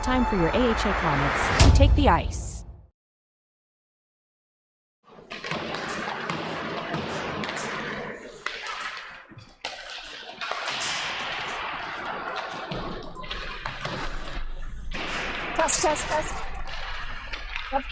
time for your AHA Comets to take the ice. Test. Yep.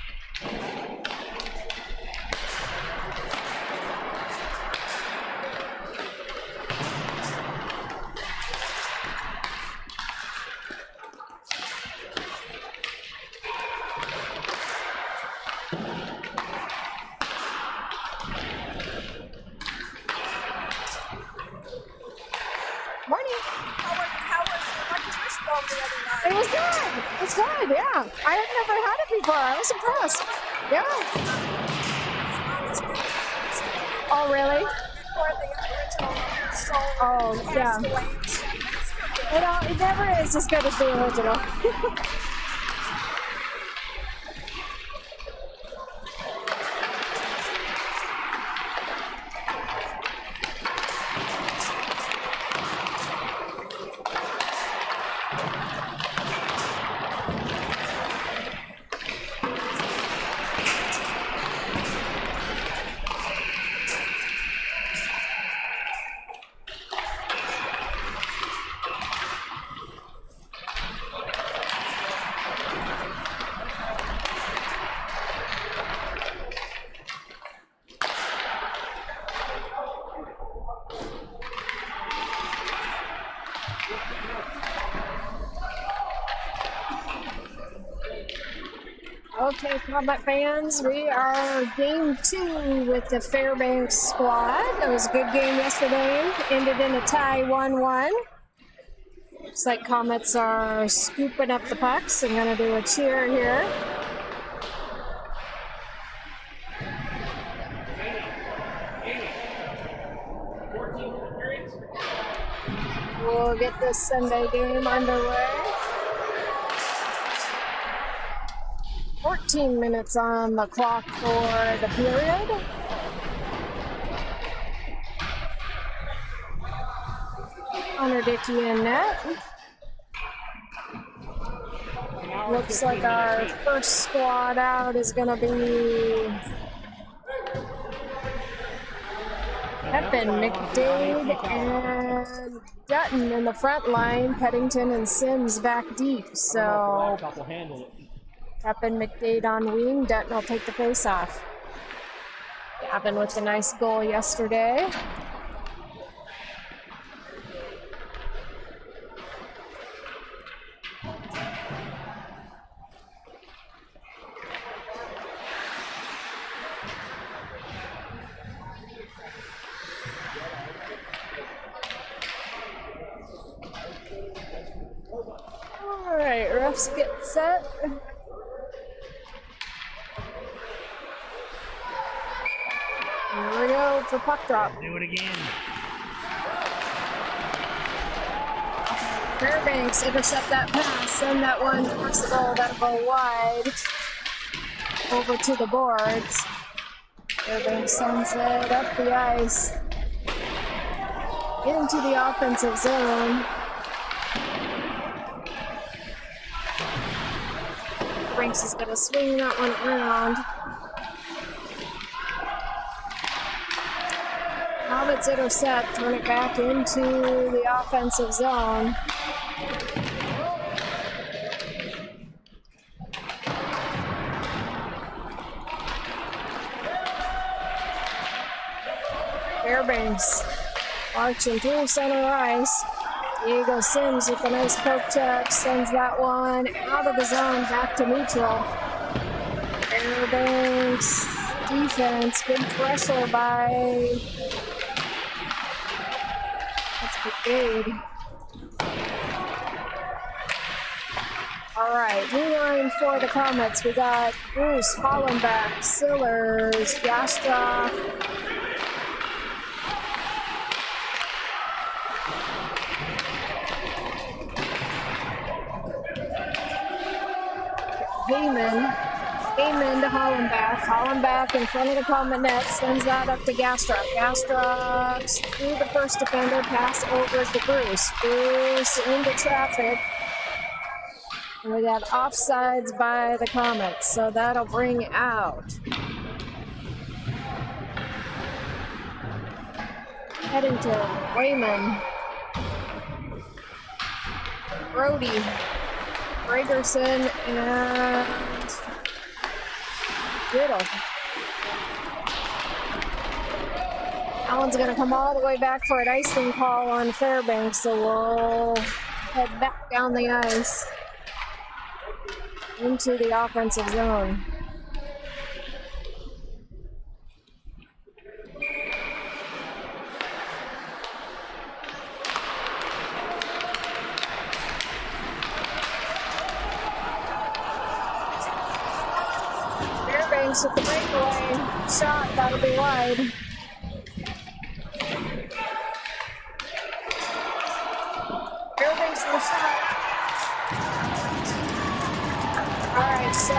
It was good. It's good, yeah. I had never had it before. I was impressed. Yeah. Oh, really? Oh, yeah. It never is as good as the original. Okay, Comet fans, we are game 2 with the Fairbanks squad. It was a good game yesterday. Ended in a tie 1-1. Looks like Comets are scooping up the pucks. I'm going to do a cheer here. We'll get this Sunday game underway. 14 minutes on the clock for the period. Connor Dickey in net. Looks like our first squad out is going to be Pepin, McDade, and Dutton in the front line. Peddington and Sims back deep. So Pepin, McDade on wing. Dutton will take the face off. Gavin with a nice goal yesterday. All right, refs get set. Here we go for puck drop. Do it again. Fairbanks intercept that pass, send that one towards the goal. That'll go wide over to the boards. Fairbanks sends it up the ice into the offensive zone. Fairbanks is going to swing that one around. Comets intercept, turn it back into the offensive zone. Fairbanks marching through center ice. Diego Sims with a nice poke check, sends that one out of the zone back to neutral. Fairbanks defense, good pressure by McDade. All right, new line for the Comets. We got Bruce, Hollenbach, Sillers, Jastra, Heyman to Hollenbach in front of the Comet net, sends that up to Gastruck. Gastruck through the first defender, pass over to Bruce. Bruce into traffic. And we got offsides by the Comets, so that'll bring out Headington, Wayman, Brody, Gregerson, and Riddle. Allen's going to come all the way back for an icing call on Fairbanks, so we'll head back down the ice into the offensive zone. Fairbanks with the breakaway shot, that'll be wide. Fairbanks with the shot. Alright, so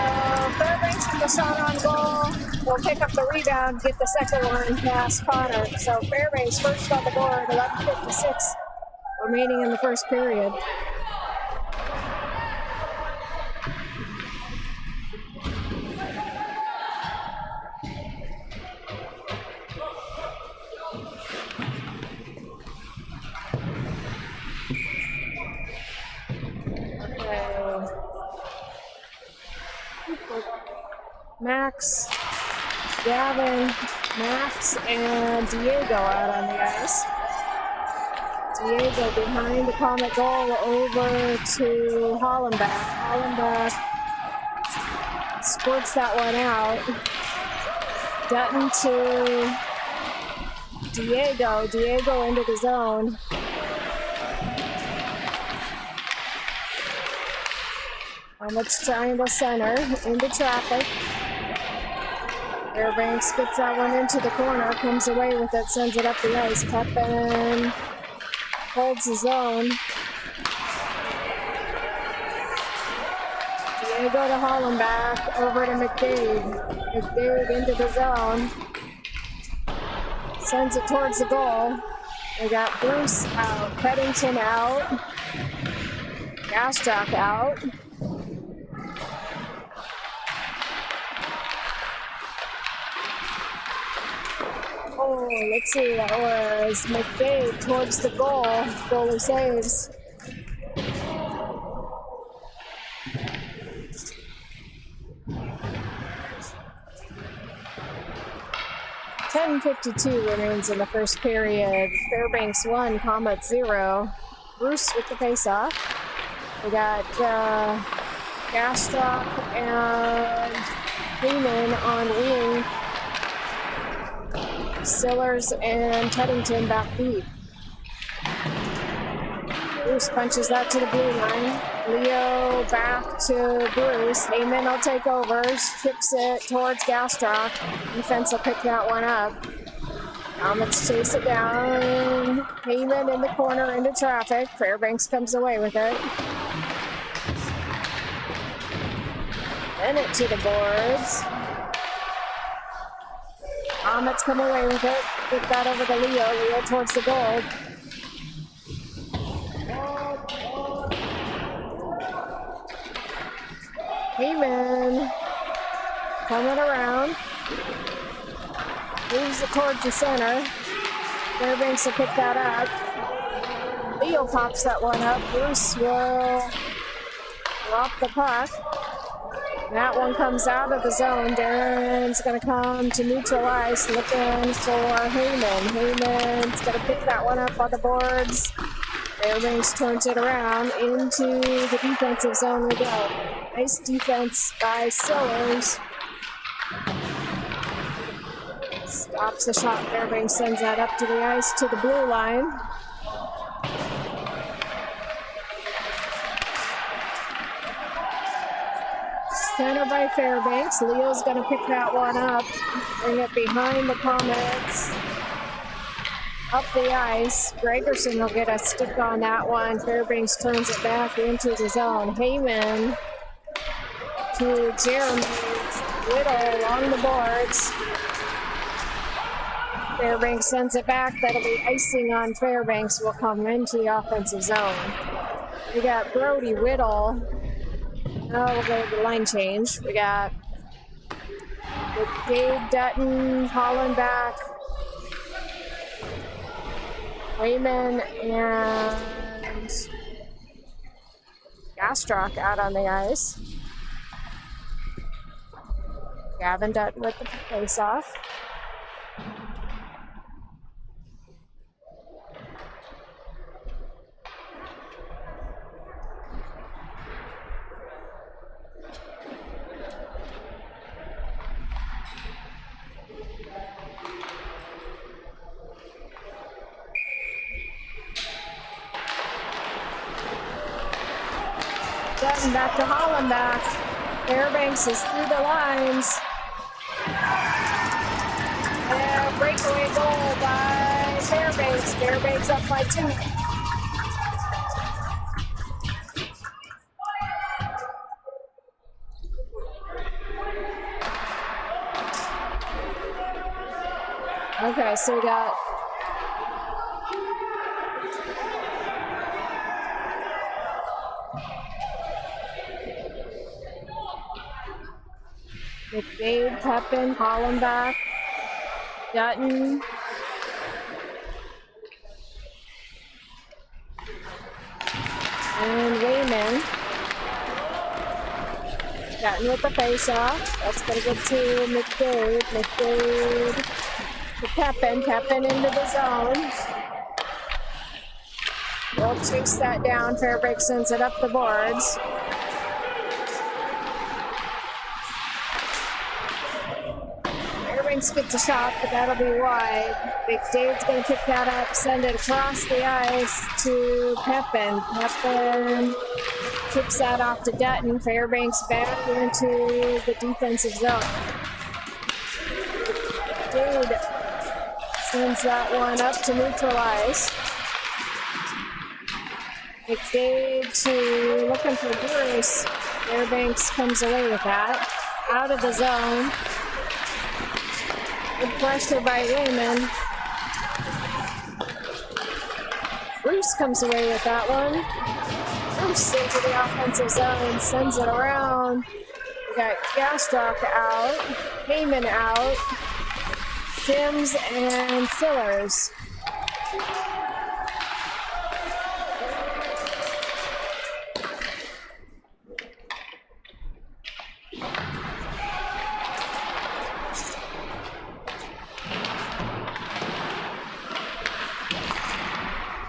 Fairbanks with the shot on goal. We'll pick up the rebound, get the second one past Connor. So Fairbanks first on the board, 11:56 remaining in the first period. Max, Gavin, Max, and Diego out on the ice. Diego behind the Comet goal over to Hollenbach. Hollenbach squirts that one out. Dutton to Diego. Diego into the zone. Comets trying to center into traffic. Fairbanks gets that one into the corner, comes away with it, sends it up the ice. Pepin holds his own. Diego to Hollenbach, over to McDade. McDade into the zone. Sends it towards the goal. We got Bruce out, Peddington out, Gastrock out. Oh, let's see, that was McDade towards the goal. Goalie saves. .52 remains in the first period. Fairbanks 1, Comets 0. Bruce with the faceoff. We got Gastrock and Freeman on wing. Sillers and Teddington back deep. Bruce punches that to the blue line. Leo back to Bruce. Heyman will take over. Chips it towards Gastrock. Defense will pick that one up. Comets chase it down. Heyman in the corner into traffic. Fairbanks comes away with it. Bennett to the boards. Comets come away with it. Get that over to Leo. Leo towards the goal. Heyman coming around. Moves it towards the center. Fairbanks will pick that up. Leo pops that one up. Bruce will drop the puck. That one comes out of the zone. Darren's going to come to neutral ice, looking for Heyman. Heyman's going to pick that one up on the boards. Fairbanks turns it around into the defensive zone we go. Nice defense by Sillers. Stops the shot. Fairbanks sends that up to the ice to the blue line. Center by Fairbanks. Leo's going to pick that one up. Bring it behind the Comets. Up the ice. Gregerson will get a stick on that one. Fairbanks turns it back into the zone. Heyman to Jeremy. Whittle along the boards. Fairbanks sends it back. That'll be icing on Fairbanks. Will come into the offensive zone. We got Brody, Whittle, Now we'll go to the line change. We got McDade, Dutton, Hollenbach, Wayman, and Gastrock out on the ice. Gavin Dutton with the face-off. Dutton back to Hollenbach. Fairbanks is through the lines. And breakaway goal by Fairbanks. Fairbanks up by 2. Okay, so we got McDade, Pepin, Hollenbach, Dutton, and Wayman. Dutton with the face-off. That's going to go to McDade. McDade to Pepin. Pepin into the zone. We'll chase that down. Fairbanks sends it up the boards. Fairbanks gets a shot, but that'll be wide. McDade's going to kick that up, send it across the ice to Pepin. Pepin kicks that off to Dutton. Fairbanks back into the defensive zone. McDade sends that one up to neutralize. McDade to looking for Bruce. Fairbanks comes away with that. Out of the zone. Good pressure by Wayman. Bruce comes away with that one. Bruce into the offensive zone, sends it around. We got Gastrock out, Heyman out, Sims and Fillers.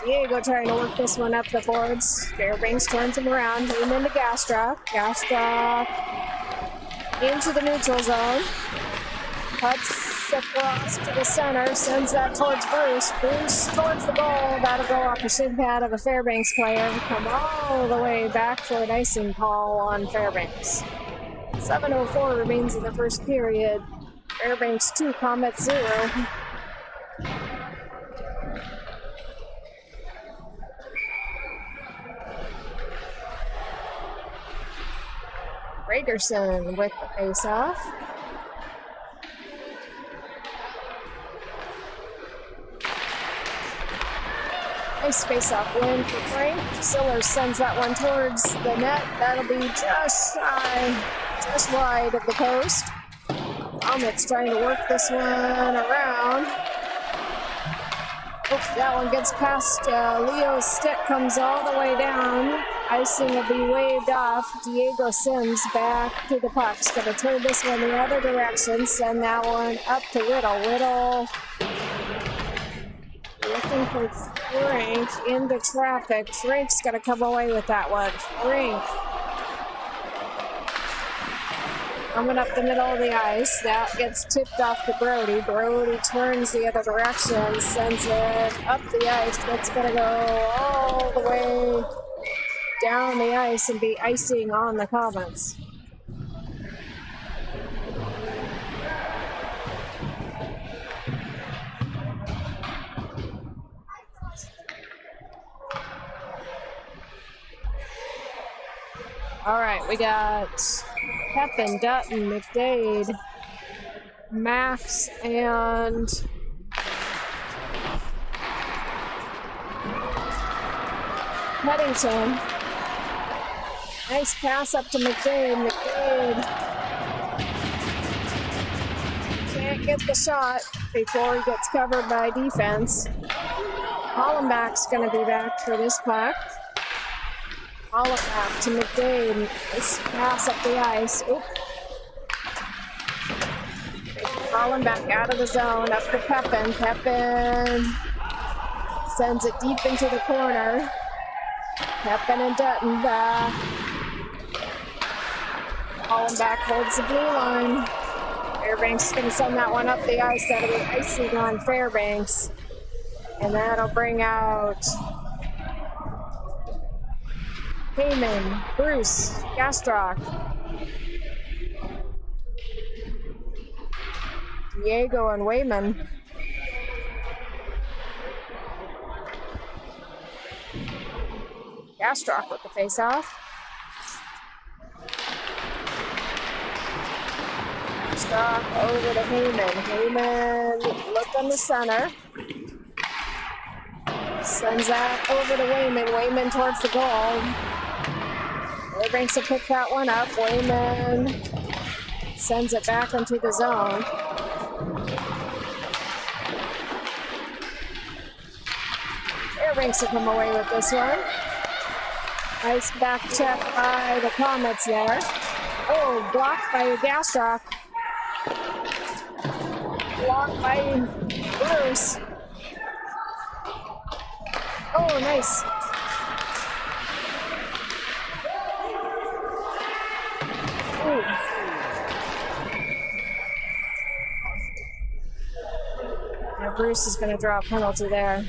Diego trying to work this one up the boards. Fairbanks turns him around, Heyman to Gastrock. Gastrock into the neutral zone. Cuts across to the center, sends that towards Bruce. Bruce towards the goal. That'll go off the shin pad of a Fairbanks player. Come all the way back for an icing call on Fairbanks. 7:04 remains in the first period. Fairbanks 2, Comets 0. Ragerson with the face-off. Nice face-off win for Frank. Sillers sends that one towards the net. That'll be just shy, just wide of the post. Comets trying to work this one around. Oh, that one gets past Leo's stick, comes all the way down. Icing will be waved off. Diego Sims back to the puck. He's going to turn this one the other direction. Send that one up to Whittle. Whittle looking for Frank into traffic. Frank's going to come away with that one. Frank coming up the middle of the ice. That gets tipped off to Brody. Brody turns the other direction, sends it up the ice. That's going to go all the way down the ice and be icing on the Comets. All right, we got Pepin, Dutton, McDade, Max, and Pennington. Nice pass up to McDade. McDade can't get the shot before he gets covered by defense. Hollenbach's going to be back for this puck. Hollenbach to McDade. Nice pass up the ice. Oop. Hollenbach out of the zone, up to Pepin. Pepin sends it deep into the corner. Pepin and Dutton back. Hollenbach holds the blue line. Fairbanks is going to send that one up the ice. That'll be icing on Fairbanks. And that'll bring out Heyman, Bruce, Gastrock, Diego, and Wayman. Gastrock with the face-off. Gastrock over to Heyman. Heyman looked on the center. Sends that over to Wayman. Wayman towards the goal. Fairbanks will pick that one up. Wayman sends it back into the zone. Fairbanks will come away with this one. Nice back check by the Comets there. Oh, blocked by Gastrock. Blocked by Bruce. Oh, nice. Ooh. Now Bruce is going to draw a penalty there.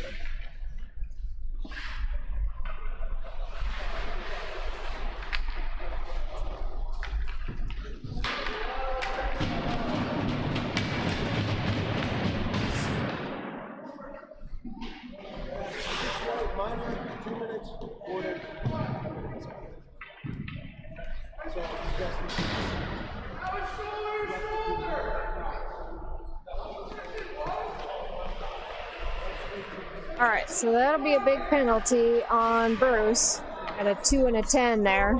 All right, so that'll be a big penalty on Bruce at a 2 and a 10 there.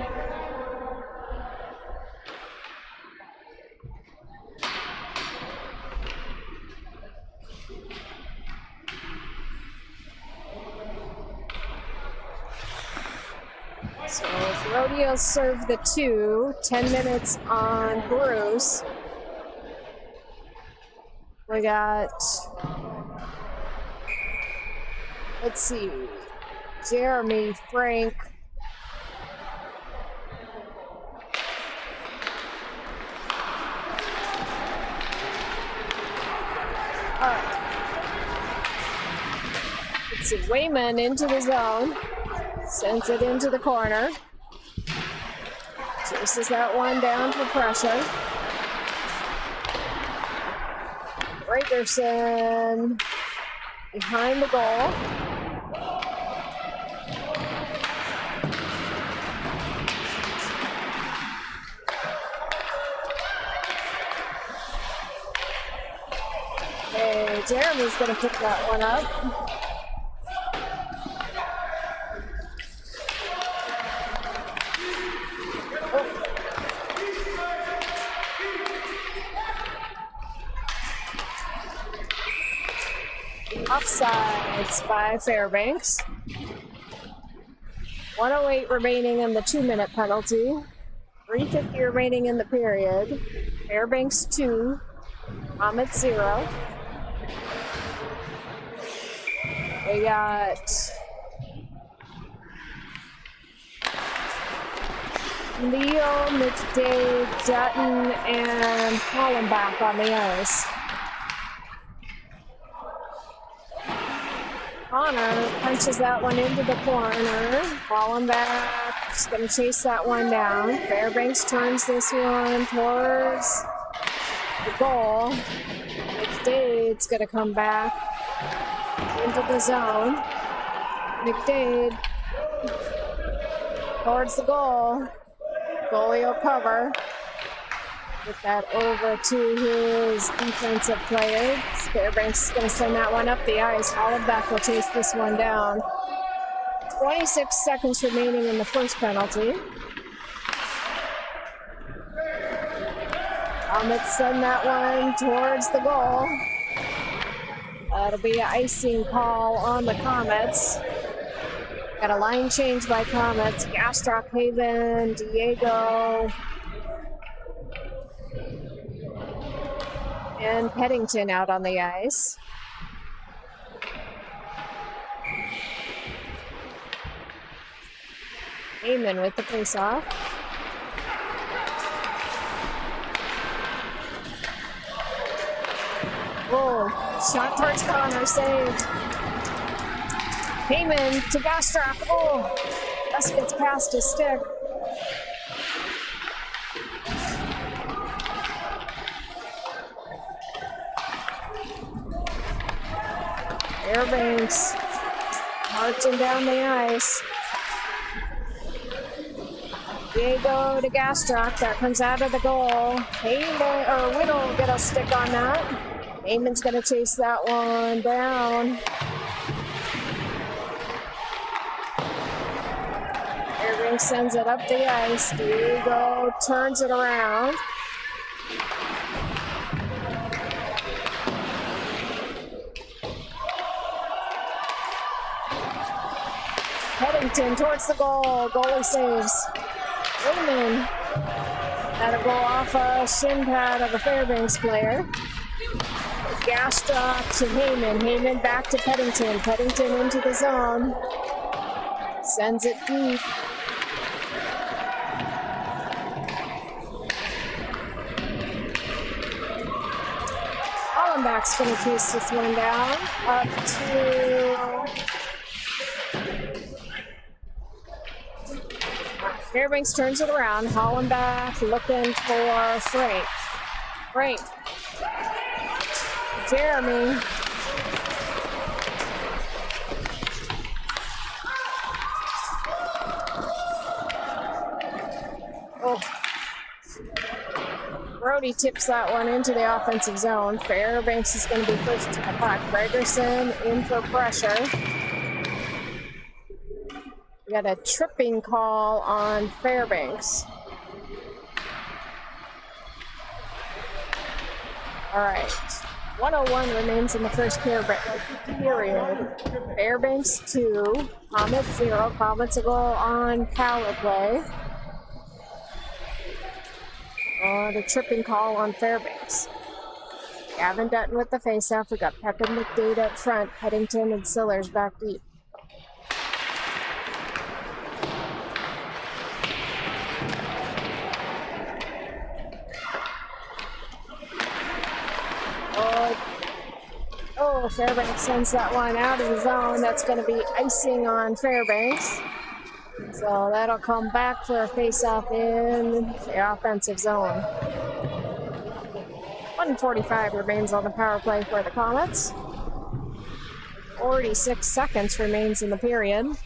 So if Rodeo served the 2, 10 minutes on Bruce. We got, let's see, Jeremy, Frank, all right. Let's see, Wayman into the zone, sends it into the corner, chases that one down for pressure. Ragerson behind the goal. Okay, Jeremy's going to pick that one up. Offsides by Fairbanks. 1:08 remaining in the 2-minute penalty. 3:50 remaining in the period. Fairbanks 2, Comets 0. We got Leo, McDade, Dutton, and Hollenbach on the ice. Connor punches that one into the corner. Hollenbach is going to chase that one down. Fairbanks turns this one towards the goal. McDade's going to come back into the zone. McDade towards the goal. Goalie will cover. Get that over to his defensive player. Fairbanks is going to send that one up the ice. Hollenbach will chase this one down. 26 seconds remaining in the first penalty. Comets send that one towards the goal. That'll be an icing call on the Comets. Got a line change by Comets. Gastrock, Haven, Diego, and Peddington out on the ice. Heyman with the faceoff. Oh, shot towards Connor, saved. Heyman to Gastrock. Oh, just gets past his stick. Fairbanks marching down the ice. Diego to Gastrock. That comes out of the goal. Heyman, or Whittle will get a stick on that. Heyman's going to chase that one down. Fairbanks sends it up the ice. Diego turns it around. Peddington towards the goal. Goalie saves. Heyman. That'll go off a shin pad of a Fairbanks player. Gastrock to Heyman. Heyman back to Peddington. Peddington into the zone. Sends it deep. Hollenbach's going to chase this one down. Up to Fairbanks turns it around. Hollenbach looking for Frank. Frank. Jeremy. Oh. Brody tips that one into the offensive zone. Fairbanks is going to be first to the puck. Gregerson in for pressure. We got a tripping call on Fairbanks. All right. 101 remains in the first period. Fairbanks 2, Comets 0. Comets a goal on power play. The tripping call on Fairbanks. Gavin Dutton with the faceoff. We got Pep and McDade up front. Peddington and Sillers back deep. Oh, Fairbanks sends that one out of the zone. That's going to be icing on Fairbanks. So that'll come back for a face-off in the offensive zone. 1:45 remains on the power play for the Comets. 46 seconds remains in the period.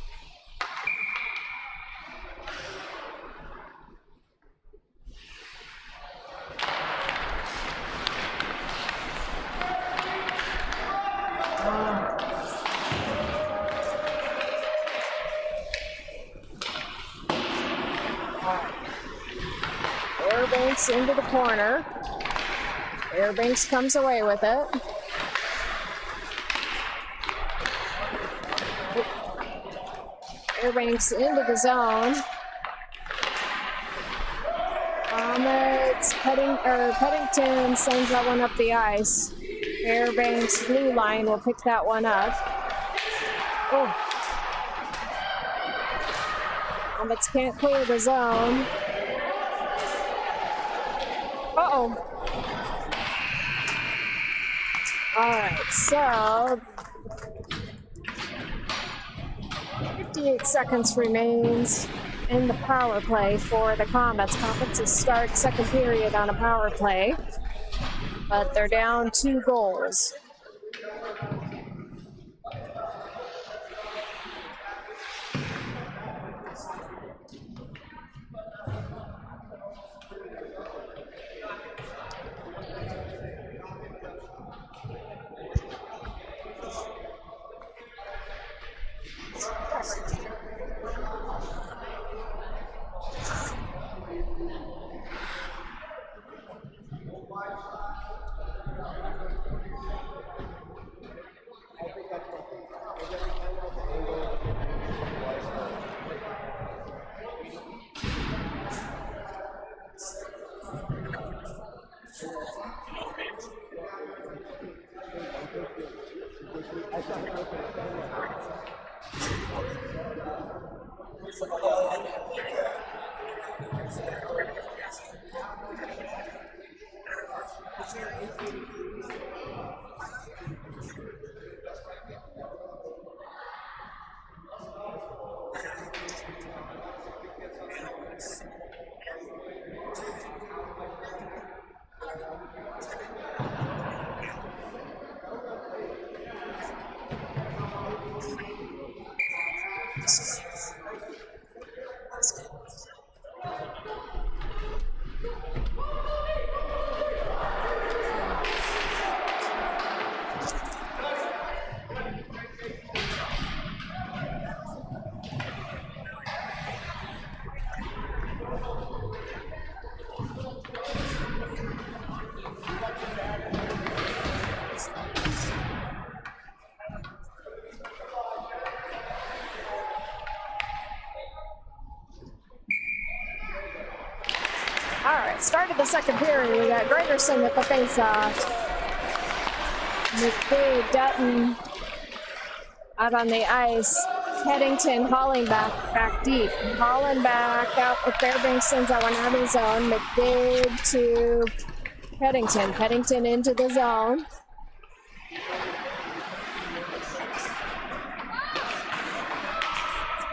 Fairbanks into the corner. Fairbanks comes away with it. Fairbanks into the zone. Peddington sends that one up the ice. Fairbanks blue line will pick that one up. Oh. Comets can't clear the zone. Uh-oh. All right, so 58 seconds remains in the power play for the Comets. Comets will start second period on a power play, but they're down 2 goals. Start of the second period, we got Gregerson with the face-off. McDade, Dutton out on the ice. Headington hauling back deep. Hauling back out with Fairbanks, sends that one out of the zone. McDade to Headington. Headington into the zone.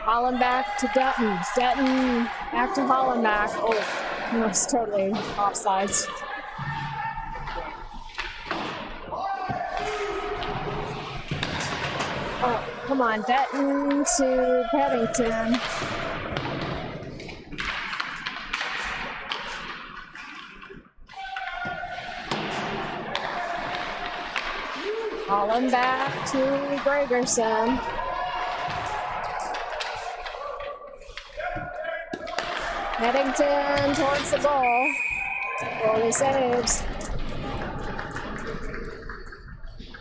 Hollenbach to Dutton. Dutton back to Hollenbach. Oh, no, it's totally offsides. Oh, come on, Dutton to Paddington. Hollenbach to Gregerson. Headington towards the goal. Goalie saves.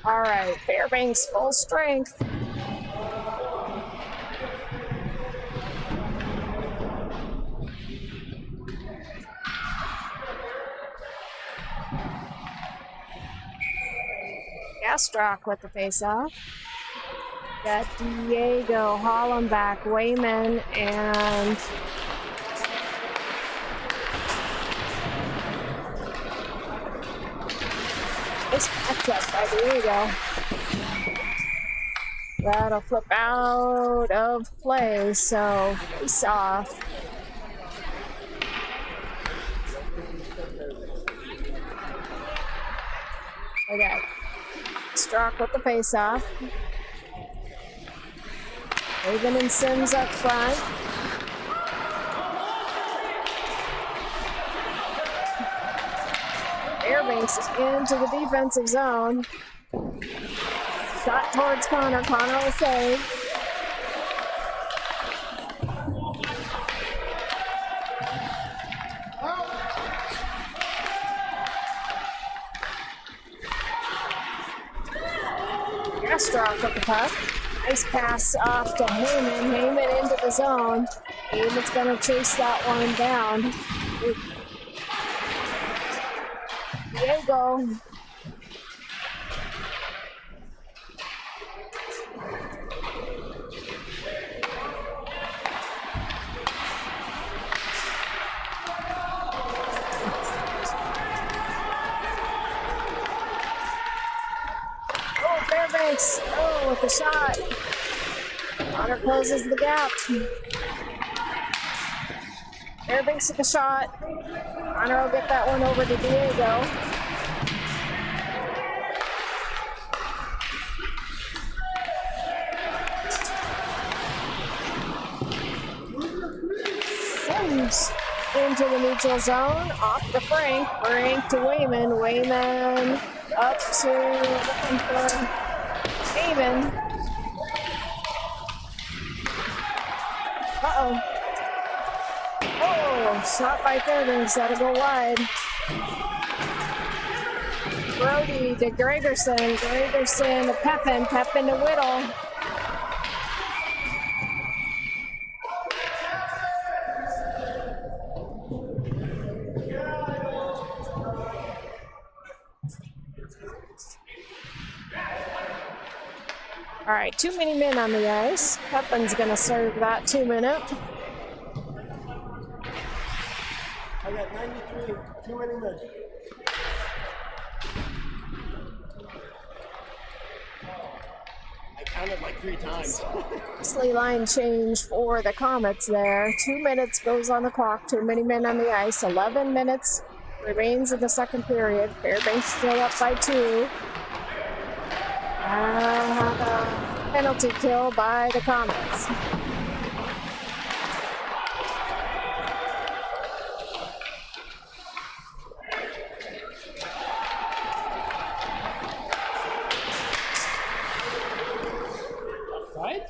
All right, Fairbanks full strength. Gastrock with the face-off. Got Diego, Hollenbach, Wayman, and nice matchup by Diego. That'll flip out of play, so face-off. Okay. Strock with the face-off. Haven and Sims up front. Fairbanks is into the defensive zone. Shot towards Connor. Connor will save. Gastrock with the puck. Nice pass off to Heyman. Heyman into the zone. Heyman's going to chase that one down. Diego. Oh, Fairbanks. Oh, with the shot. Connor closes the gap. Fairbanks with the shot. Connor will get that one over to Diego. Sims into the neutral zone. Off to Frank. Frank to Wayman. Wayman up to looking for Heyman. Uh-oh. Oh, shot by Fairbanks. That'll go wide. Brody to Gregerson. Gregerson to Pepin. Pepin to Whittle. All right, too many men on the ice. Pepin's gonna serve that 2 minute. I got 93, too many men. I counted like 3 times. Nicely line change for the Comets there. 2 minutes goes on the clock. Too many men on the ice. 11 minutes remains in the second period. Fairbanks still up by 2. Penalty kill by the Comets. Right?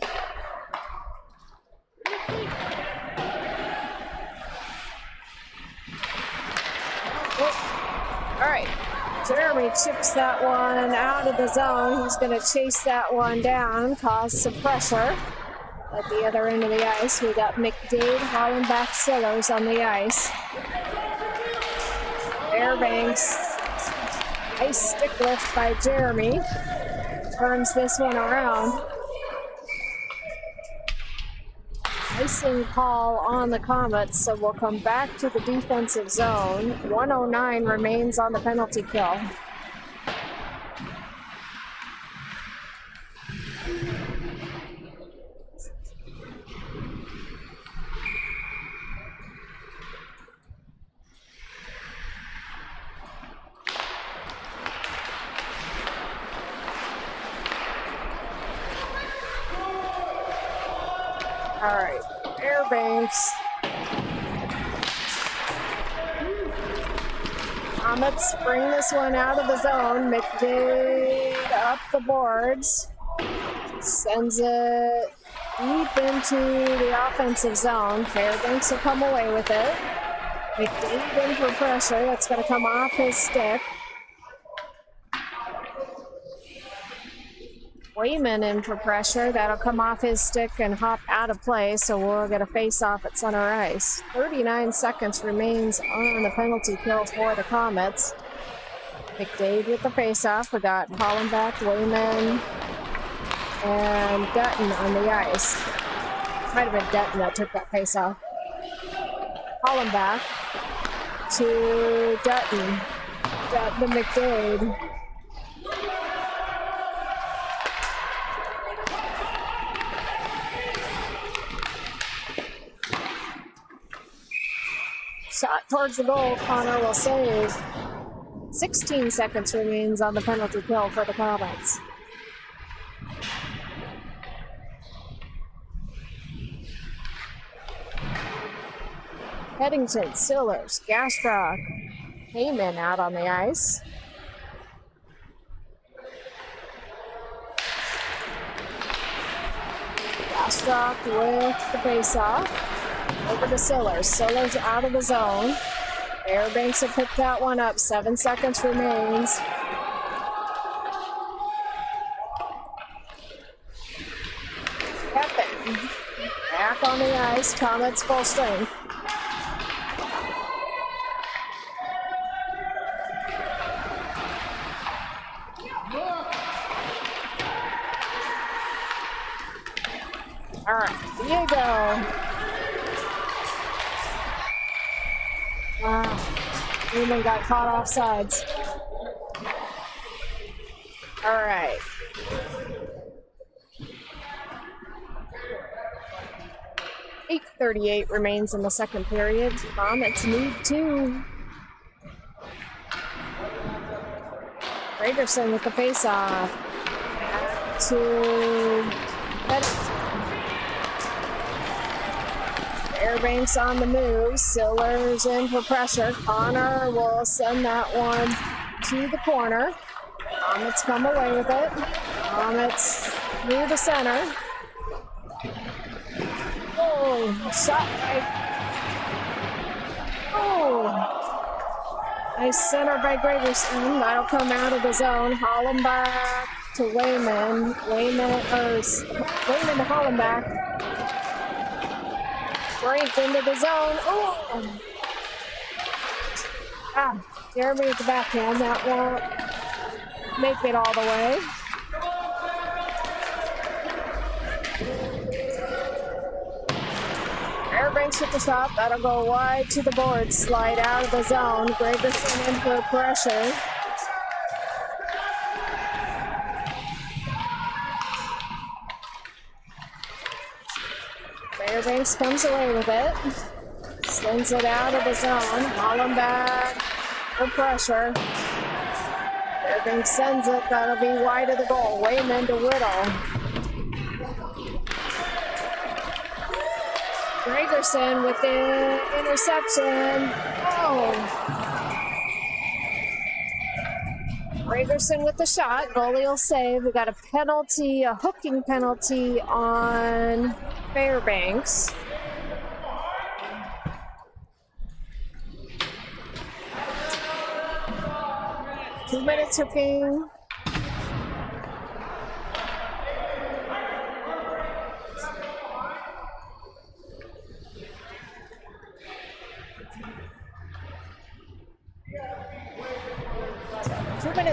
All right. Jeremy chips that one out of the zone. He's going to chase that one down, cause some pressure. At the other end of the ice, we got McDade, Hollenbach, Sillers on the ice. Fairbanks. Nice stick lift by Jeremy. Turns this one around. Icing call on the Comets, so we'll come back to the defensive zone. 109 remains on the penalty kill. All right, Fairbanks. Comets bring this one out of the zone. McDade up the boards. Sends it deep into the offensive zone. Fairbanks will come away with it. McDade in for pressure. That's going to come off his stick. Wayman in for pressure. That'll come off his stick and hop out of play, so we'll get a face-off at center ice. 39 seconds remains on the penalty kill for the Comets. McDade with the face-off. We got Hollenbach, Wayman, and Dutton on the ice. Might have been Dutton that took that face-off. Hollenbach to Dutton. Dutton to McDade. Shot towards the goal, Connor will save. 16 seconds remains on the penalty kill for the Comets. Headington, Sillers, Gastrock, Heyman out on the ice. Gastrock with the face-off. Over to Sillers. Sillers out of the zone. Fairbanks will pick that one up. 7 seconds remains. Pepin back on the ice. Comets full strength. All right, Diego. Wow, Newman got caught off sides. All right. .38 remains in the second period. Comets need 2. Gregerson with the face-off. Back to Pettit. Fairbanks on the move. Sillers in for pressure. Connor will send that one to the corner. Comets come away with it. Comets near the center. Oh, shot by. Oh, nice center by Gregerson. That'll come out of the zone. Hollenbach to Wayman. Wayman to Hollenbach. Strength into the zone. Oh! Jeremy with the backhand. That won't make it all the way. Fairbanks with the shot. That'll go wide to the board. Slide out of the zone. Gregerson in for pressure. Fairbanks comes away with it. Sends it out of the zone. Hollenbach for pressure. Fairbanks sends it. That'll be wide of the goal. Wayman to Whittle. Gregerson with the interception. Oh! Gregerson with the shot. Goalie will save. We got a penalty, a hooking penalty on Fairbanks. Two minutes hooking.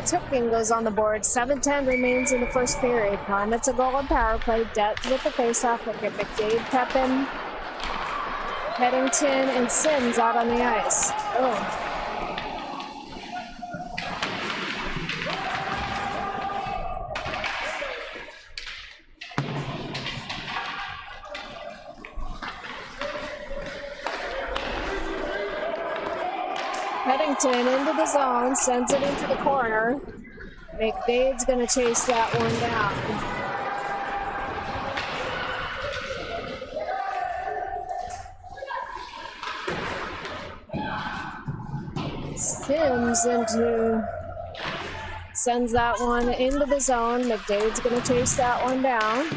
Comets hooking goes on the board. 7:10 remains in the first period. Comets a goal on power play. Dutton with the faceoff. Look at McDade, Pepin, Peddington, and Sims out on the ice. Oh. Peddington into the zone, sends it into the corner. McDade's going to chase that one down. Sims sends that one into the zone. McDade's going to chase that one down.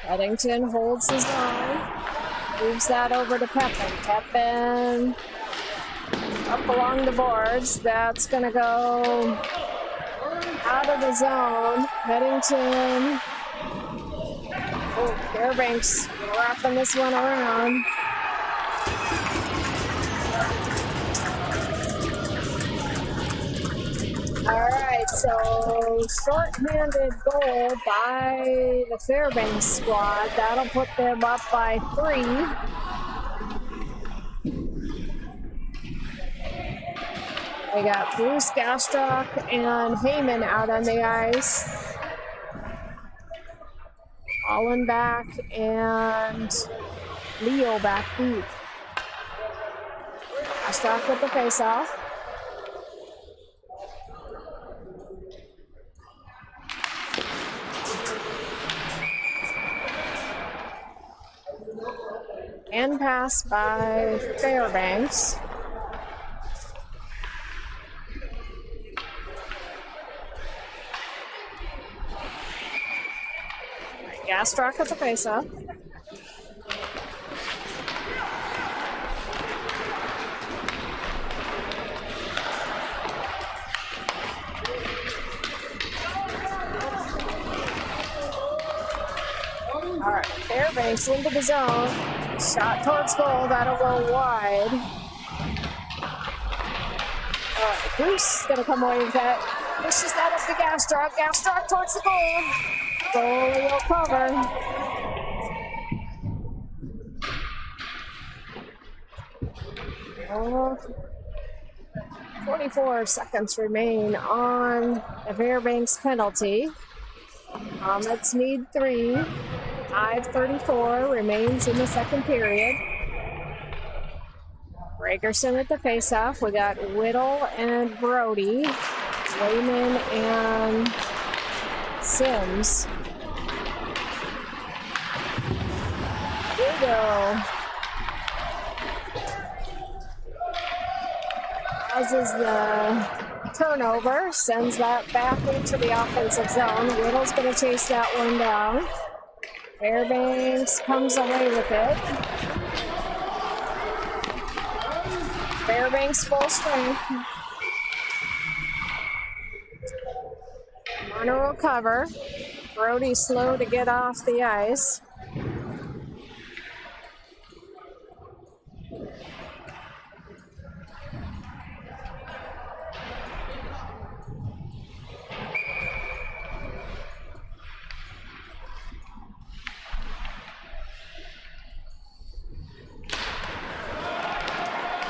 Peddington holds his zone, moves that over to Pepin. Pepin up along the boards. That's going to go out of the zone. Peddington. Oh, Fairbanks wrapping this one around. All right, so short-handed goal by the Fairbanks squad. That'll put them up by 3. We got Bruce, Gastrock, and Heyman out on the ice. Holland back and Leo back deep. Gastrock with the faceoff. And pass by Fairbanks. Gastrock at the faceoff. All right, Fairbanks into the zone. Shot towards goal, that'll go wide. All right, Bruce is gonna come away with that. Pushes that up to Gastrock. Gastrock towards the goal. Goalie will cover. Oh, 44 seconds remain on the Fairbanks penalty. Comets need 3. 5:34 remains in the second period. Ragerson at the faceoff. We got Whittle and Brody. Wayman and Sims. Whittle causes the turnover, sends that back into the offensive zone. Whittle's going to chase that one down. Fairbanks comes away with it. Fairbanks full strength. Honor will cover. Brody slow to get off the ice.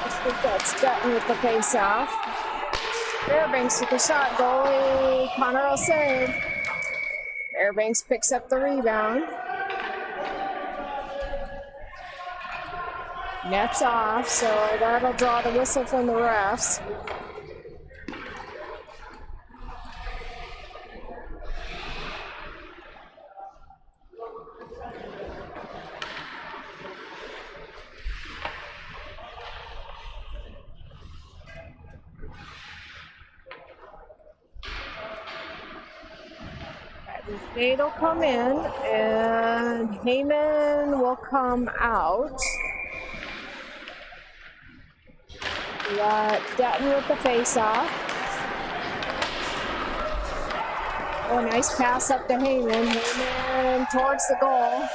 I think that's Dutton with the face-off. Fairbanks with the shot. Goalie Connor will save. Fairbanks picks up the rebound. Nets off, so that'll draw the whistle from the refs. Nade'll come in, and Heyman will come out. We got Dutton with the face-off. Oh, nice pass up to Heyman. Heyman towards the goal.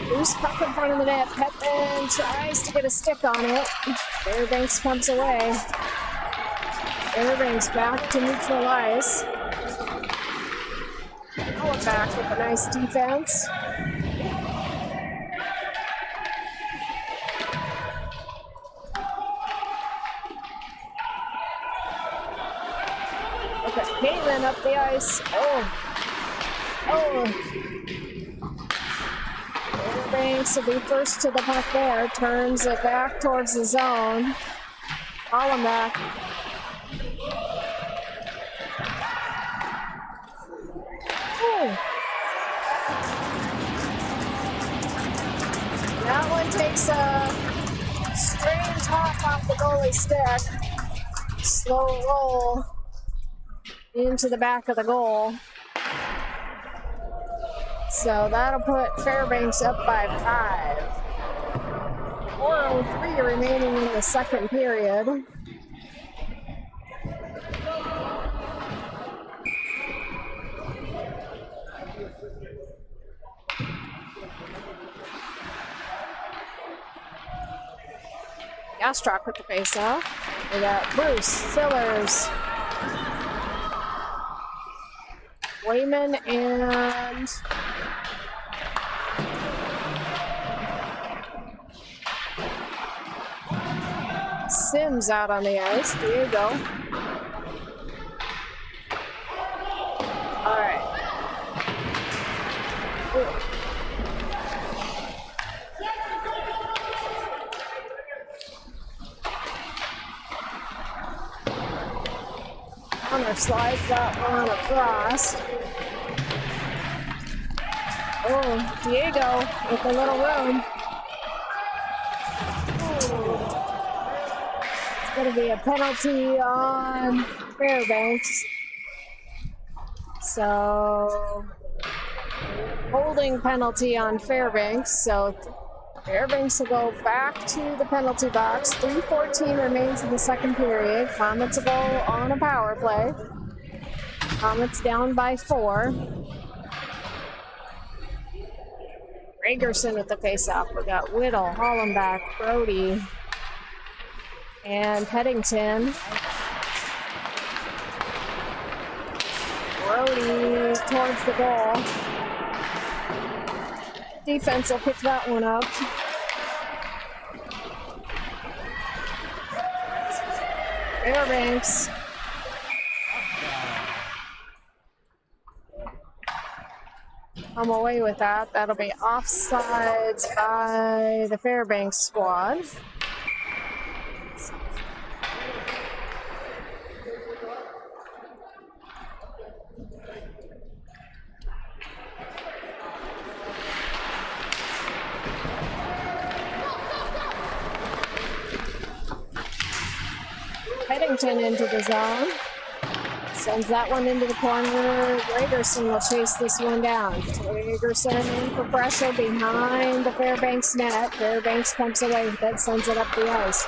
Loose puck in front of the net. Petman tries to get a stick on it. Fairbanks comes away. Fairbanks back to neutral ice. Back with a nice defense. Okay, Caitlin up the ice. Oh. Fairbanks will be first to the puck there. Turns it back towards the zone. Hollenbach. That one takes a strange hop off the goalie stick. Slow roll into the back of the goal. So that'll put Fairbanks up by 5. 4:03 remaining in the second period. Gastrock with the face-off. We got Bruce, Sillers, Wayman, and Sims out on the ice. Diego. All right. Ooh. Connor slides that one across. Oh, Diego with a little room. It's going to be a penalty on Fairbanks. So, holding penalty on Fairbanks. So, Fairbanks will go back to the penalty box. 3:14 remains in the second period. Comets will go on a power play. Comets down by 4. Ragerson with the face-off. We got Whittle, Hollenbach, Brody, and Peddington. Brody towards the goal. Defense will pick that one up. Fairbanks. Come away with that. That'll be offsides by the Fairbanks squad. Peddington into the zone. Sends that one into the corner. Ragerson will chase this one down. Ragerson in for pressure behind the Fairbanks net. Fairbanks comes away with it, sends it up the ice.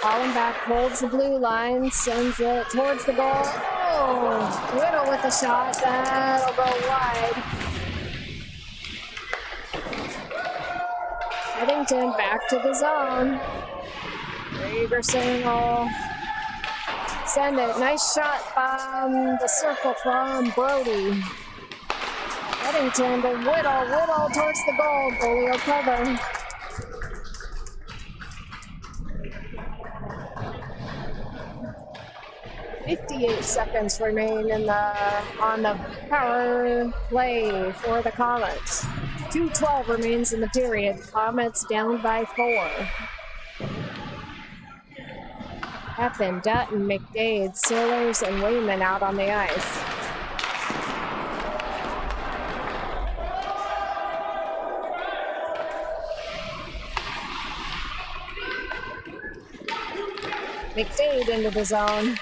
Hollenbach holds the blue line, sends it towards the goal. Oh, Whittle with a shot. That'll go wide. Peddington back to the zone. Ragerson will send it. Nice shot from the circle from Brody. Peddington to Whittle. Whittle towards the goal. Goalie will cover. .58 seconds remain on the power play for the Comets. 2:12 remains in the period. Comets down by 4. Effen, Dutton, McDade, Sillers, and Wayman out on the ice. McDade into the zone.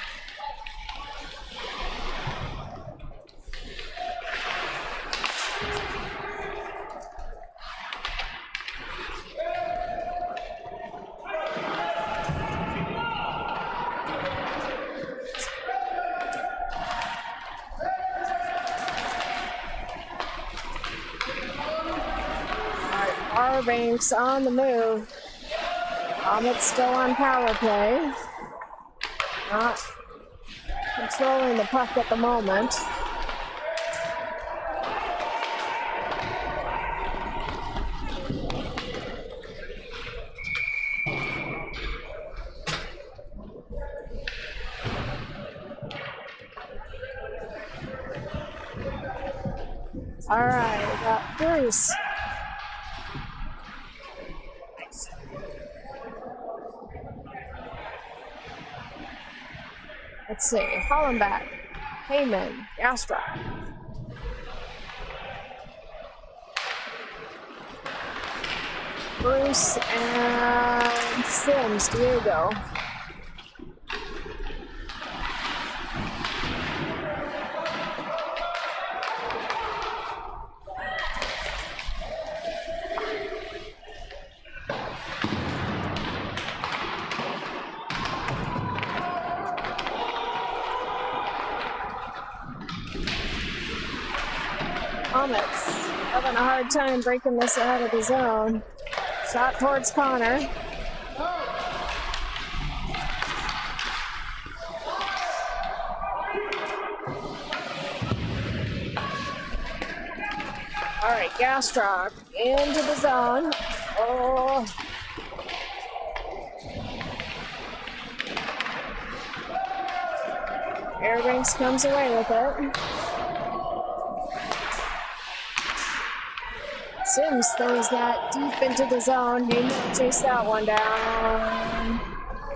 Fairbanks on the move. Comets still on power play. Not controlling the puck at the moment. All right, we got Bruce. Let's see, Hollenbach, Heyman, Gastra. Bruce and Sims, Diego. Comets having a hard time breaking this out of the zone. Shot towards Connor. All right, Gastrock into the zone. Oh. Fairbanks comes away with it. Sims throws that deep into the zone. Heyman chase that one down.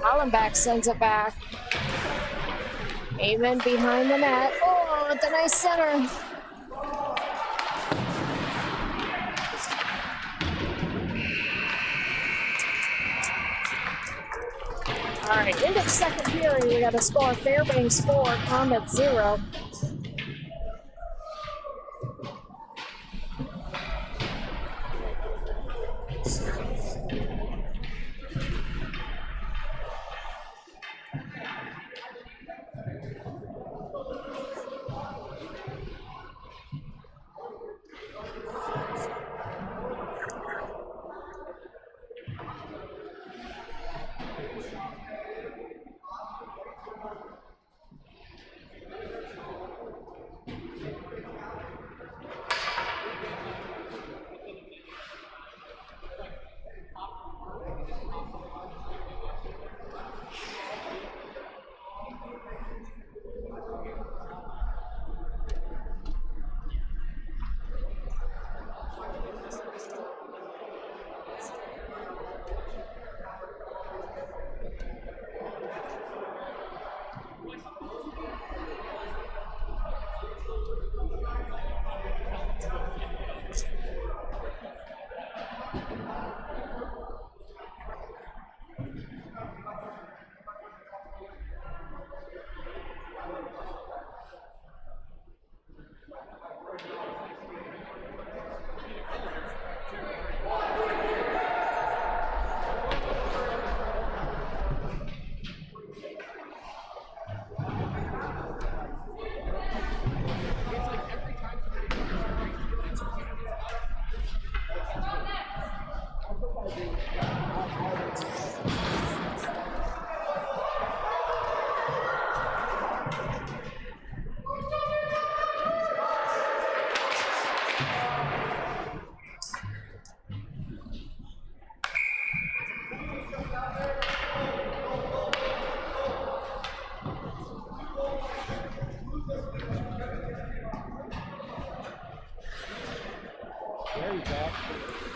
Hollenbach sends it back. Heyman behind the net. Oh, with a nice center. All right, into the second period, we got a score. Fairbanks 4, Comets 0.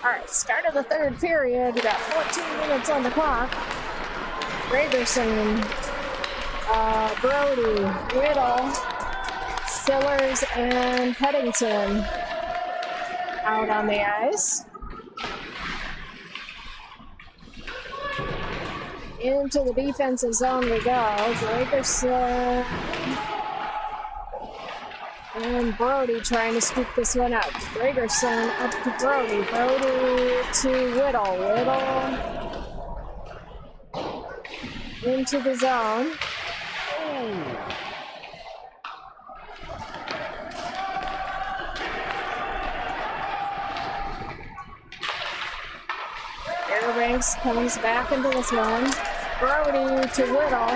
All right, start of the third period. We got 14 minutes on the clock. Gregerson, Brody, Whittle, Stillers, and Peddington out on the ice. Into the defensive zone we go. Gregerson and Brody trying to scoop this one out. Gregerson up to Brody. Brody to Whittle. Whittle into the zone. Fairbanks comes back into this one. Brody to Whittle.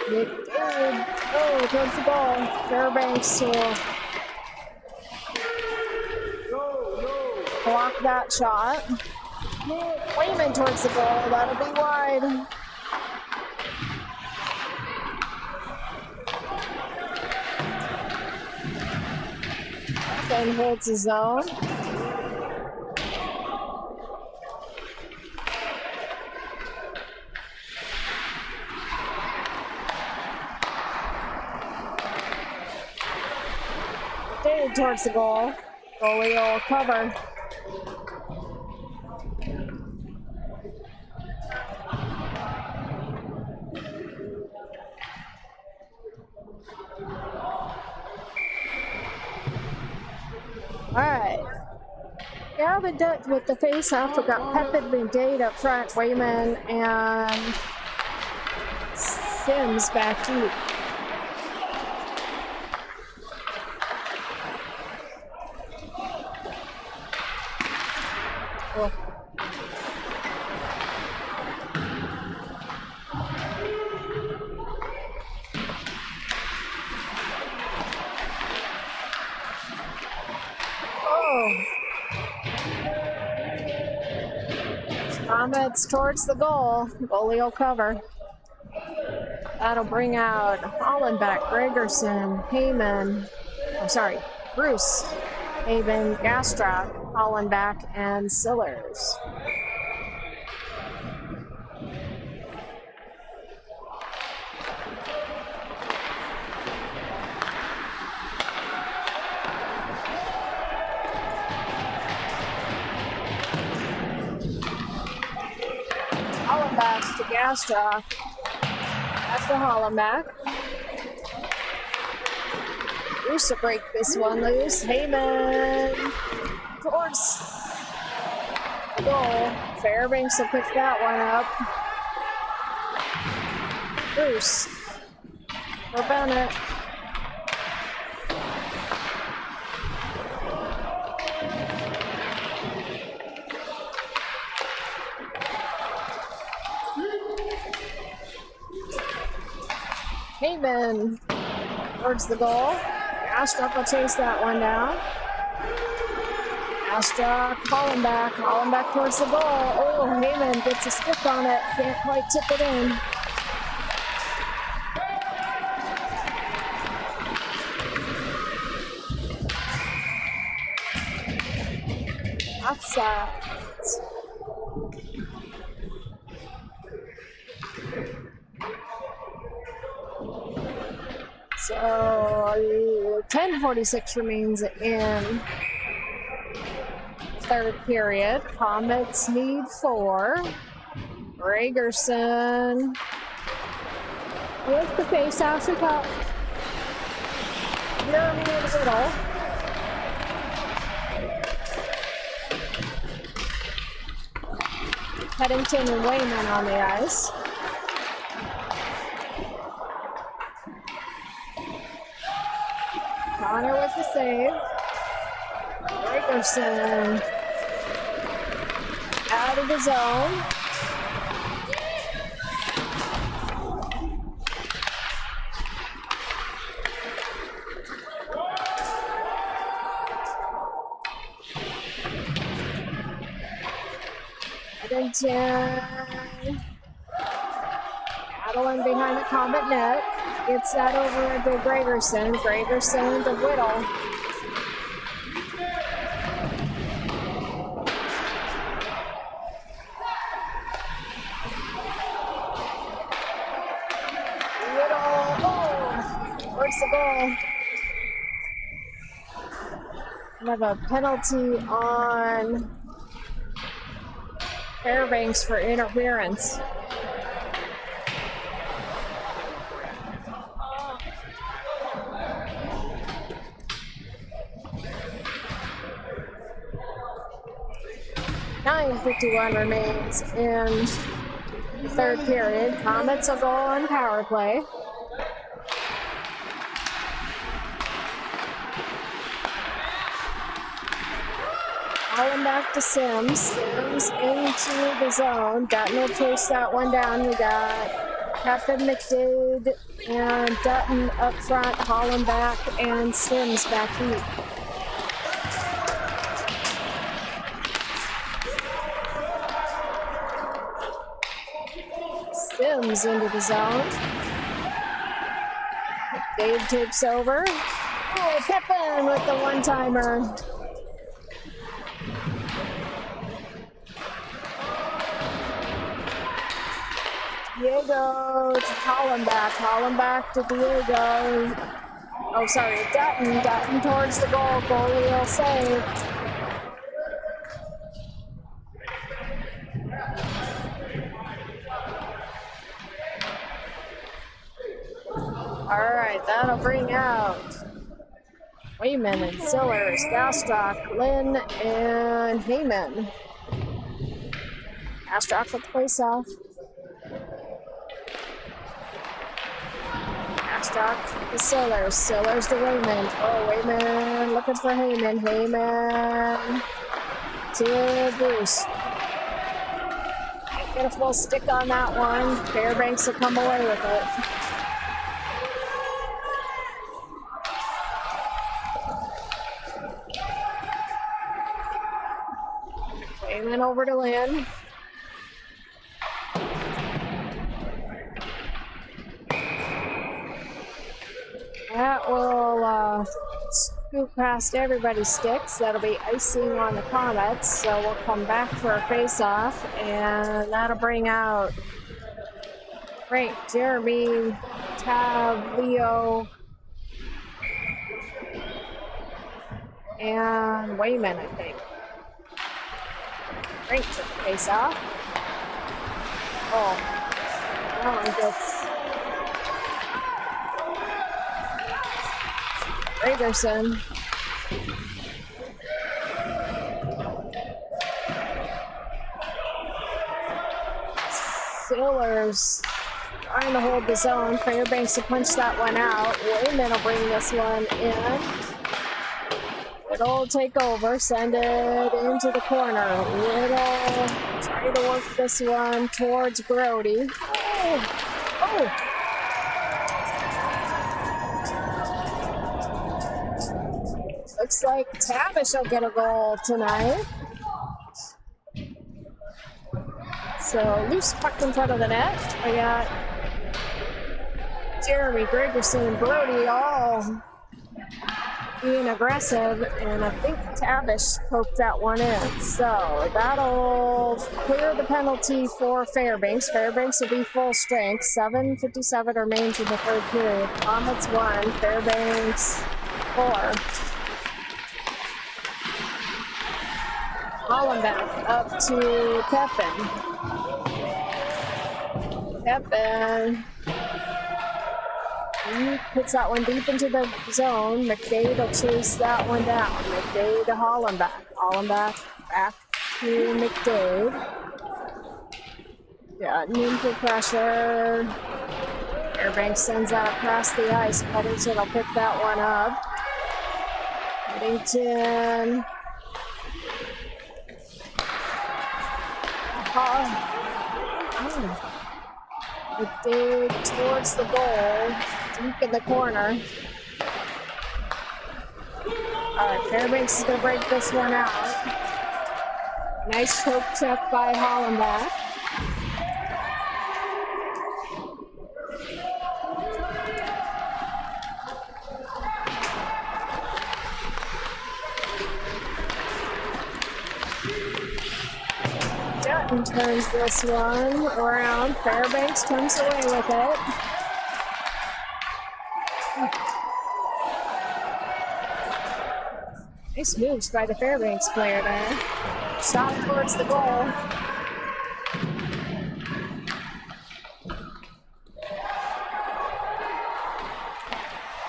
McDade, oh, towards the ball. Fairbanks will block that shot. Wayman towards the ball, that'll be wide. Then holds his own. Dave towards the goal. Goalie will cover. All right. Yeah, with the face-off, we've got Pep and McDade up front, Wayman and Sims back deep. Oh. Comets towards the goal. Goalie will cover. That'll bring out Hollenbeck, Gregerson, Heyman. I'm sorry, Bruce, Haven, Gastrock, Hollenbeck, and Sillers. Hollenbeck to Gastrock. That's the Hollenbeck. Bruce will break this one loose. Heyman towards the goal. Fairbanks will pick that one up. Bruce for Bennett. Heyman towards the goal. Gastrock will chase that one down. Gastrock, Hollenbeck. Hollenbeck towards the goal. Oh, Heyman gets a stick on it. Can't quite tip it in. Offside. So 10:46 remains in third period. Comets need 4. Gregerson with the face-off. We got Jeremy in the middle. Peddington and Wayman on the ice. Connor with the save. Gregerson out of the zone. Peddington battling behind the Comet net. Gets that over to Gregerson. Gregerson to Whittle. Whittle, oh, towards the goal. We have a penalty on Fairbanks for interference. .51 remains in the third period. Comets will go on power play. Holland back to Sims. Sims into the zone. Dutton will chase that one down. We got Pepin, McDade, and Dutton up front. Holland back and Sims back deep. Sims into the zone. McDade takes over. Oh, Pepin with the one-timer. Diego to Hollenbach. Hollenbach to Diego. Oh, sorry, Dutton. Dutton towards the goal. Goalie will save. All right, that'll bring out Wayman and Sillers, Gastrock, Lynn, and Heyman. Gastrock with the face-off. Gastrock to Sillers, Sillers to Wayman. Oh, Wayman looking for Heyman. Heyman to Bruce. Can't get a full stick on that one. Fairbanks will come away with it. Wayman over to Lynn. That will scoop past everybody's sticks. That'll be icing on the Comets. So we'll come back for a face-off, and that'll bring out Frank, Jeremy, Tab, Leo, and Wayman, I think. Frank took the face-off. Oh, that one gets Gregerson. Sillers trying to hold the zone. Fairbanks to punch that one out. Wayman will bring this one in. Little take over, send it into the corner. Little try to work this one towards Brody. Oh! Looks like Tavish will get a goal tonight. So loose puck in front of the net. We got Jeremy, Gregerson, and Brody all being aggressive, and I think Tavish poked that one in. So that'll clear the penalty for Fairbanks. Fairbanks will be full strength. 7:57 remains in the third period. Comets 1, Fairbanks 4. Hollenbach up to Pepin. Pepin. He puts that one deep into the zone. McDade will chase that one down. McDade to Hollenbach. Hollenbach back to McDade. Dutton in for pressure. Fairbanks sends that across the ice. Cuttington will pick that one up. Cuttington. McDade towards the goal, deep in the corner. All right, Fairbanks is going to break this one out. Nice choke check by Hollenbach. Dutton turns this one around. Fairbanks comes away with it. Nice moves by the Fairbanks player there. Shot towards the goal.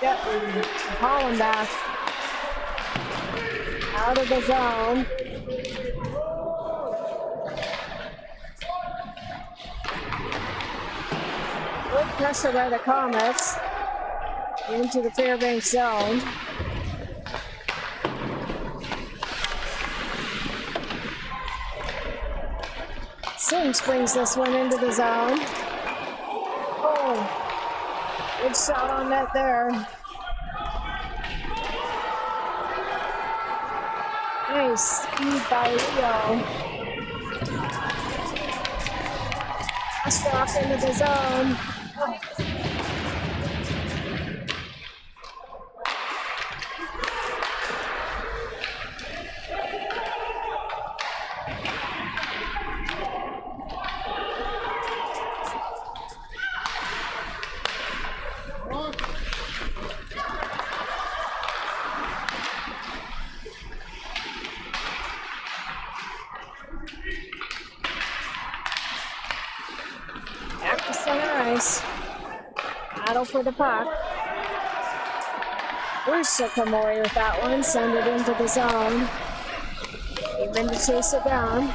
Dutton, Hollenbach out of the zone. Good pressure by the Comets into the Fairbanks zone. Sims brings this one into the zone. Oh, good shot on net there. Nice speed by Leo. Pass off into the zone. Back to center ice. Battle for the puck. Bruce will come away with that one, send it into the zone. Even to chase it down.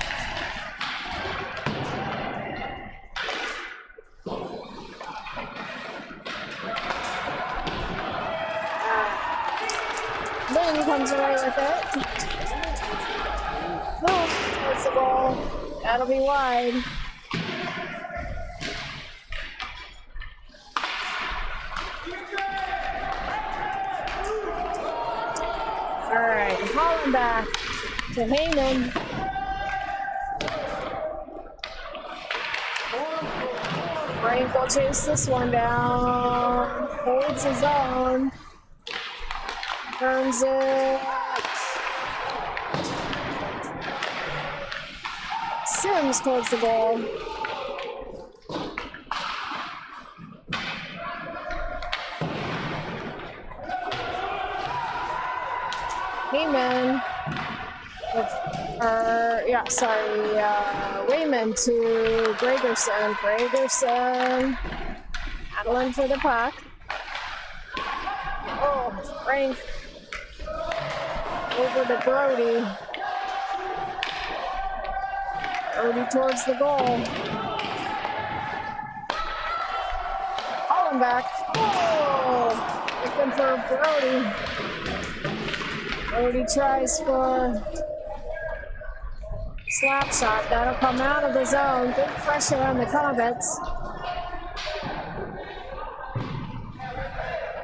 Lynn comes away with it. Oh, that's the goal. That'll be wide. Alright, Holland back to Heyman. Frank will chase this one down. Holds his own. Turns it. Sims towards the goal. Heyman. Wayman to Gregerson. Gregerson. Battling for the puck. Oh, Frank. Over to Brody. Brody towards the goal. Hollenbach. Oh! Looking for Brody. Brody tries for slap shot. That'll come out of the zone. Good pressure on the Comets.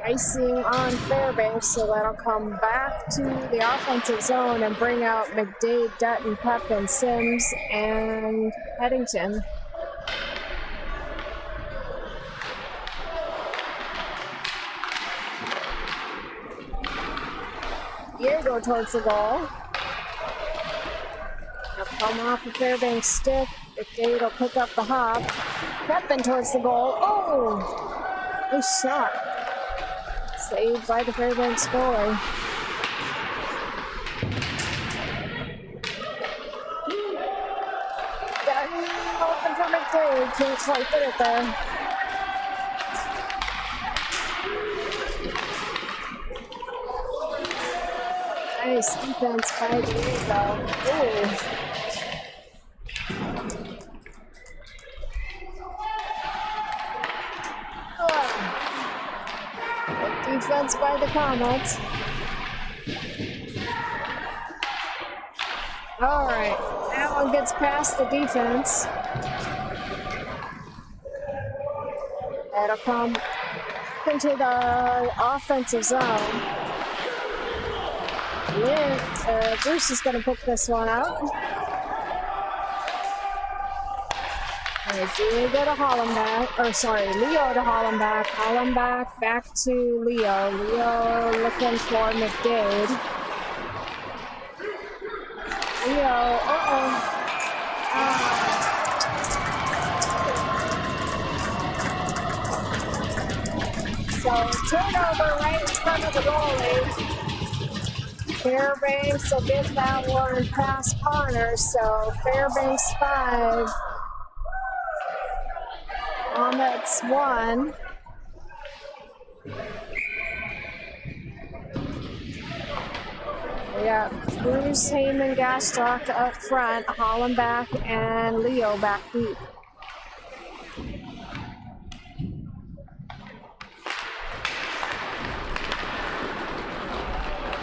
Icing on Fairbanks, so that'll come back to the offensive zone and bring out McDade, Dutton, Pep, and Sims, and Headington. Diego towards the goal. They'll come off the Fairbanks stick. McDade will pick up the hop. Pepin towards the goal. Oh! Nice shot. Saved by the Fairbanks goalie. Open for McDade. Can't quite fit it there. Nice defense by Diego. Ooh. Defense by the Comets. All right, that one gets past the defense. That'll come into the offensive zone. Bruce is going to pick this one up. Diego to Hollenbach, Leo to Hollenbach. Hollenbach back to Leo. Leo looking for McDade. Leo, So turnover right in front of the goalie. Fairbanks will get that one past Connor, so Fairbanks 5. Comets 1. We got Bruce, Heyman, Gastrock up front, Hollenbach, and Leo back deep.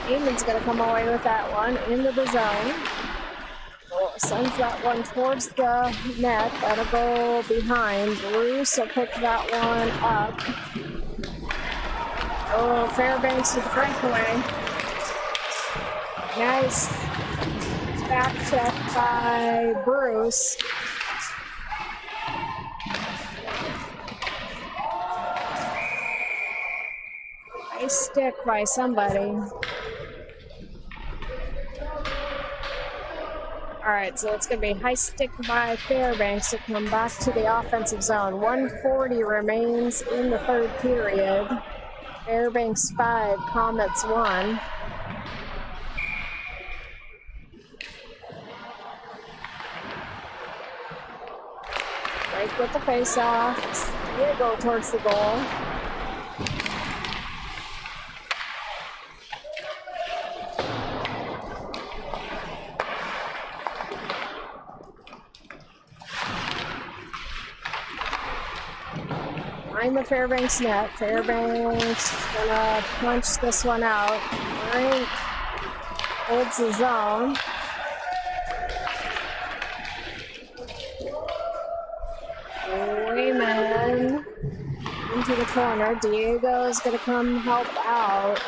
Heyman's going to come away with that one into the zone. Sends that one towards the net. That'll go behind. Bruce will pick that one up. Oh, Fairbanks with the breakaway. Nice back check by Bruce. Nice stick by somebody. All right, so it's going to be high stick by Fairbanks to come back to the offensive zone. 1:40 remains in the third period. Fairbanks 5, Comets 1. Break with the face-off. Diego towards the goal. The Fairbanks net. Fairbanks gonna punch this one out. Frank holds the zone. Wayman into the corner. Diego's gonna come help out.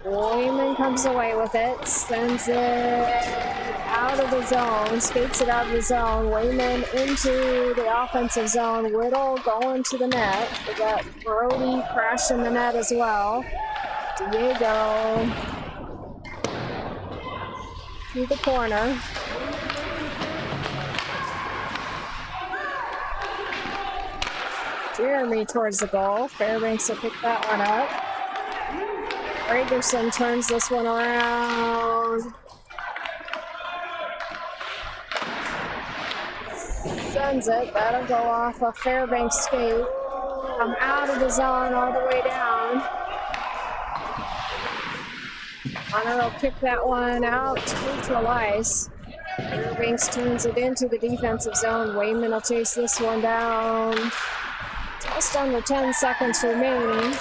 Wayman comes away with it, sends it out of the zone, skates it out of the zone. Wayman into the offensive zone. Whittle going to the net. We got Brody crashing the net as well. Diego to the corner. Jeremy towards the goal. Fairbanks will pick that one up. Ragerson turns this one around. Sends it. That'll go off a Fairbanks skate. Come out of the zone all the way down. Hunter will kick that one out to neutral ice. Fairbanks turns it into the defensive zone. Wayman will chase this one down. Just under 10 seconds remaining.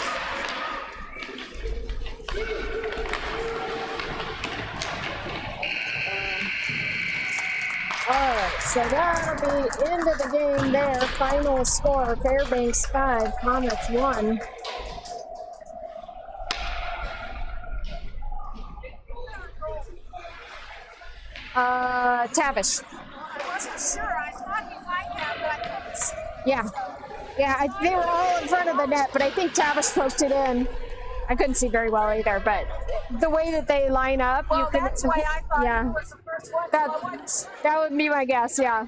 Alright, so that'll be end of the game there. Final score, Fairbanks 5, Comets 1. Tavish. I wasn't sure. I thought you might have, but I couldn't see. Yeah. Yeah, they were all in front of the net, but I think Tavish poked it in. I couldn't see very well either, but the way that they line up, Well, you can. that's why I thought yeah. it was the first one. That would be my guess, yeah.